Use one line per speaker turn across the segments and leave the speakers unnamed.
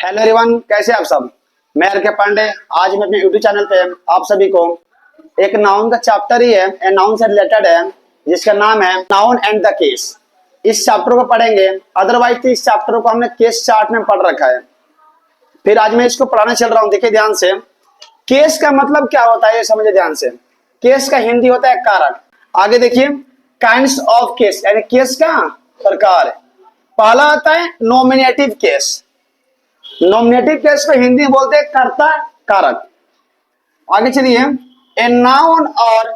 Hello everyone, कैसे आप सब। मैं आर के पांडे। आज मैं अपने यूट्यूब चैनल पे आप सभी को एक नाउन का चैप्टर ही है, नाउन से रिलेटेड है, जिसका नाम है नाउन एंड द केस। इस चैप्टर को पढ़ेंगे। अदरवाइज तो इस चैप्टर को हमने केस चार्ट में पढ़ रखा है। फिर आज मैं इसको पढ़ाने चल रहा हूँ। देखिए ध्यान से, केस का मतलब क्या होता है ये समझिए ध्यान से। केस का हिंदी होता है कारक। आगे देखिए, काइंड्स ऑफ केस यानी केस का प्रकार। पहला आता है नॉमिनेटिव केस। नॉमिनेटिव केस को हिंदी में बोलते हैं कर्ता कारक। आगे चलिए, ए नाउन और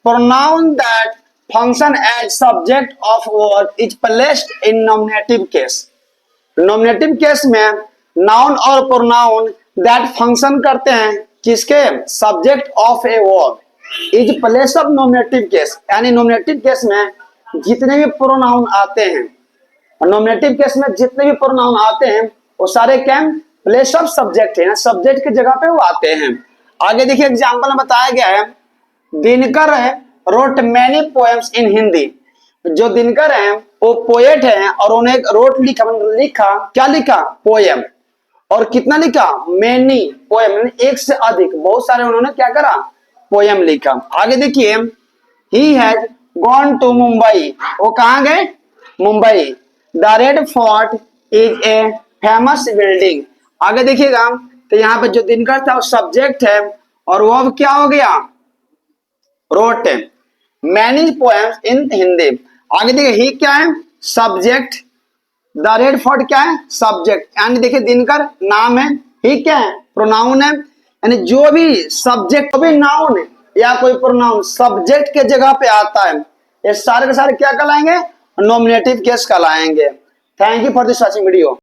pronoun that function as subject of word is placed in nominative case. Nominative case में नाउन और प्रोनाउन दैट फंक्शन करते हैं किसके, subject of a word is place of nominative case. यानी नॉमिनेटिव केस में जितने भी प्रोनाउन आते हैं, नॉमिनेटिव केस में जितने भी प्रोनाउन आते हैं वो सारे क्या प्लेस ऑफ सब्जेक्ट है, सब्जेक्ट की जगह पे वो आते हैं। आगे देखिए, एग्जांपल में बताया गया है, Dinkar road many poems in Hindi. जो दिनकर हैं वो पोएट हैं और उन्हें रोट लिखा क्या लिखा, पोएम। और कितना लिखा, मैनी पोएम, एक से अधिक, बहुत सारे उन्होंने क्या करा, पोएम लिखा। आगे देखिए, he has gone to Mumbai. वो कहाँ गए, Mumbai. The Red Fort is a famous building. आगे देखिएगा तो यहाँ पे जो दिनकर था वो सब्जेक्ट है और वो अब क्या हो गया, road many poems in Hindi. आगे देखिए, ही क्या है, सब्जेक्ट। द रेड फोर्ट क्या है, सब्जेक्ट। यानी देखिए दिनकर नाम है, ही क्या है, प्रोनाउन है। यानी जो भी सब्जेक्ट, जो भी नाउन है या कोई प्रोनाउन सब्जेक्ट के जगह पे आता है, ये सारे के सारे क्या कहलाएंगे, नॉमिनेटिव केस कहलाएंगे। Thank you for this watching video.